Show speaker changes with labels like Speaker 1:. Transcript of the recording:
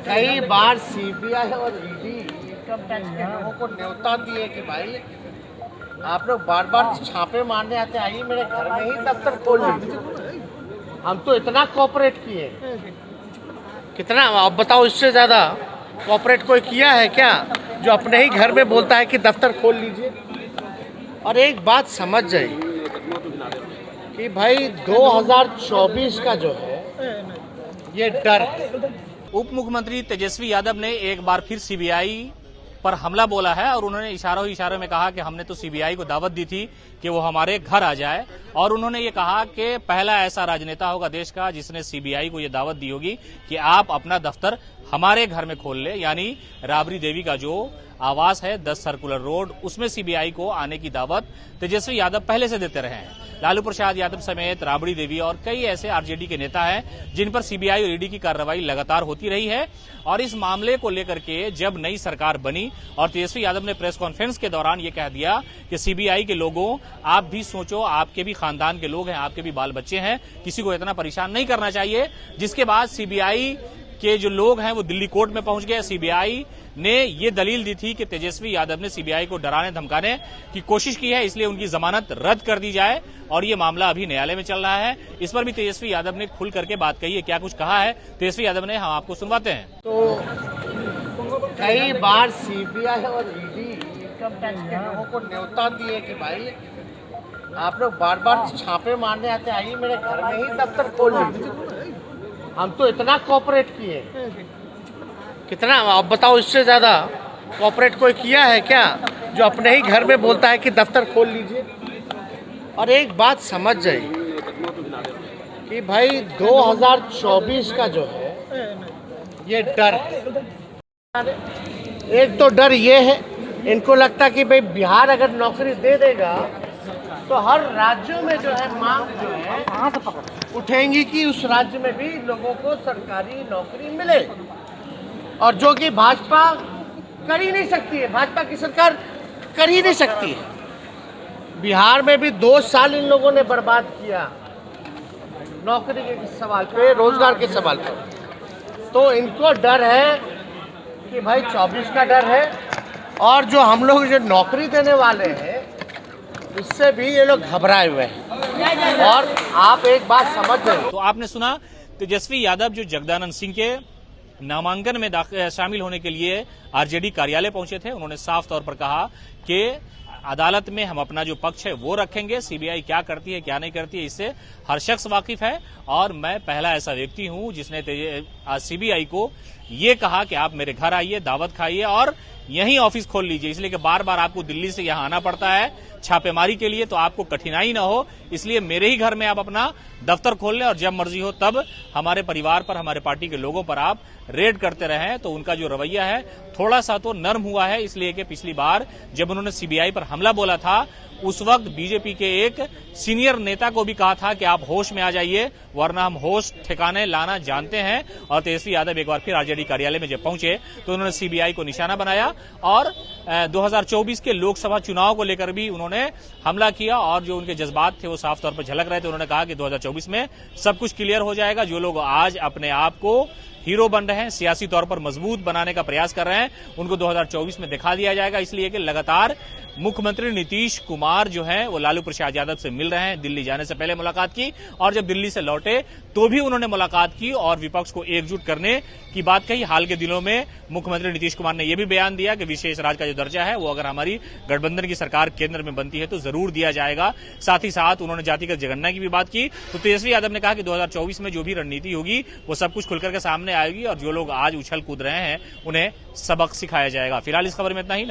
Speaker 1: कई बार सीबीआई और ED income tax के लोगों को न्योता दिए कि भाई आप लोग बार बार छापे मारने आते, आइए मेरे घर में ही दफ्तर खोल लीजिए। हम तो इतना कोऑपरेट किए, कितना आप बताओ, इससे ज़्यादा कोऑपरेट कोई किया है क्या जो अपने ही घर में बोलता है कि दफ्तर खोल लीजिए। और एक बात समझ जाइए कि भाई 2024 का जो है ये डर है।
Speaker 2: उप मुख्यमंत्री तेजस्वी यादव ने एक बार फिर सीबीआई पर हमला बोला है और उन्होंने इशारों में कहा कि हमने तो सीबीआई को दावत दी थी कि वो हमारे घर आ जाए, और उन्होंने ये कहा कि पहला ऐसा राजनेता होगा देश का जिसने सीबीआई को ये दावत दी होगी कि आप अपना दफ्तर हमारे घर में खोल ले। यानी राबड़ी देवी का जो आवास है 10 सर्कुलर रोड, उसमें सीबीआई को आने की दावत तेजस्वी यादव पहले से देते रहे हैं। लालू प्रसाद यादव समेत राबड़ी देवी और कई ऐसे आरजेडी के नेता हैं जिन पर सीबीआई और ईडी की कार्रवाई लगातार होती रही है। और इस मामले को लेकर के जब नई सरकार बनी और तेजस्वी यादव ने प्रेस कॉन्फ्रेंस के दौरान ये कह दिया कि सीबीआई के लोगों, आप भी सोचो, आपके भी खानदान के लोग हैं, आपके भी बाल बच्चे हैं, किसी को इतना परेशान नहीं करना चाहिए। जिसके बाद सीबीआई के जो लोग हैं वो दिल्ली कोर्ट में पहुंच गए। सीबीआई ने ये दलील दी थी कि तेजस्वी यादव ने सीबीआई को डराने धमकाने की कोशिश की है, इसलिए उनकी जमानत रद्द कर दी जाए, और ये मामला अभी न्यायालय में चल रहा है। इस पर भी तेजस्वी यादव ने खुल करके बात कही है। क्या कुछ कहा है तेजस्वी यादव ने, हम आपको सुनवाते हैं।
Speaker 1: तो कई बार सीबीआई और ईडी इनकम टैक्स के लोगों को न्योता दिए कि भाई आप लोग बार बार छापे मारने आते, आइए मेरे घर में ही दफ्तर खोल लीजिए। हम तो इतना कोऑपरेट किए, कितना आप बताओ, इससे ज़्यादा कोऑपरेट कोई किया है क्या जो अपने ही घर में बोलता है कि दफ्तर खोल लीजिए। और एक बात समझ जाइए कि भाई 2024 का जो है ये डर है। एक तो डर ये है, इनको लगता कि भाई बिहार अगर नौकरी दे देगा तो हर राज्यों में जो है मांग जो है उठेंगी कि उस राज्य में भी लोगों को सरकारी नौकरी मिले, और जो कि भाजपा कर ही नहीं सकती है, भाजपा की सरकार कर ही नहीं सकती है। बिहार में भी 2 साल इन लोगों ने बर्बाद किया नौकरी के सवाल पे, रोजगार के सवाल पे। तो इनको डर है कि भाई 24 का डर है, और जो हम लोग जो नौकरी देने वाले हैं इससे भी ये लोग घबराए हुए हैं। और आप एक बात समझ रहे,
Speaker 2: तो आपने सुना तेजस्वी यादव जो जगदानंद सिंह के नामांकन में शामिल होने के लिए आरजेडी कार्यालय पहुंचे थे, उन्होंने साफ तौर पर कहा कि अदालत में हम अपना जो पक्ष है वो रखेंगे, सीबीआई क्या करती है क्या नहीं करती है इससे हर शख्स वाकिफ है, और मैं पहला ऐसा व्यक्ति हूं जिसने सीबीआई को ये कहा कि आप मेरे घर आइए, दावत खाइए और यहीं ऑफिस खोल लीजिए, इसलिए कि बार बार आपको दिल्ली से यहां आना पड़ता है छापेमारी के लिए, तो आपको कठिनाई ना हो, इसलिए मेरे ही घर में आप अपना दफ्तर खोल लें और जब मर्जी हो तब हमारे परिवार पर, हमारे पार्टी के लोगों पर आप रेड करते रहें। तो उनका जो रवैया है थोड़ा सा तो नर्म हुआ है, इसलिए कि पिछली बार जब उन्होंने सीबीआई पर हमला बोला था उस वक्त बीजेपी के एक सीनियर नेता को भी कहा था कि आप होश में आ जाइए वरना हम होश ठिकाने लाना जानते हैं। और तेजस्वी यादव एक बार फिर आरजेडी कार्यालय में जब पहुंचे तो उन्होंने सीबीआई को निशाना बनाया और 2024 के लोकसभा चुनाव को लेकर भी उन्होंने हमला किया, और जो उनके जज्बात थे वो साफ तौर पर झलक रहे थे। उन्होंने कहा कि 2024 में सब कुछ क्लियर हो जाएगा। जो लोग आज अपने आप को हीरो बन रहे हैं, सियासी तौर पर मजबूत बनाने का प्रयास कर रहे हैं, उनको 2024 में दिखा दिया जाएगा। इसलिए कि लगातार मुख्यमंत्री नीतीश कुमार जो हैं वो लालू प्रसाद यादव से मिल रहे हैं। दिल्ली जाने से पहले मुलाकात की और जब दिल्ली से लौटे तो भी उन्होंने मुलाकात की और विपक्ष को एकजुट करने की बात कही। हाल के दिनों में मुख्यमंत्री नीतीश कुमार ने यह भी बयान दिया कि विशेष राज्य का जो दर्जा है वो अगर हमारी गठबंधन की सरकार केंद्र में बनती है तो जरूर दिया जाएगा। साथ ही साथ उन्होंने जातिगत जनगणना की भी बात की। तो तेजस्वी यादव ने कहा कि 2024 में जो भी रणनीति होगी वो सब कुछ खुलकर के सामने आएगी और जो लोग आज उछल कूद रहे हैं उन्हें सबक सिखाया जाएगा। फिलहाल इस खबर में इतना ही।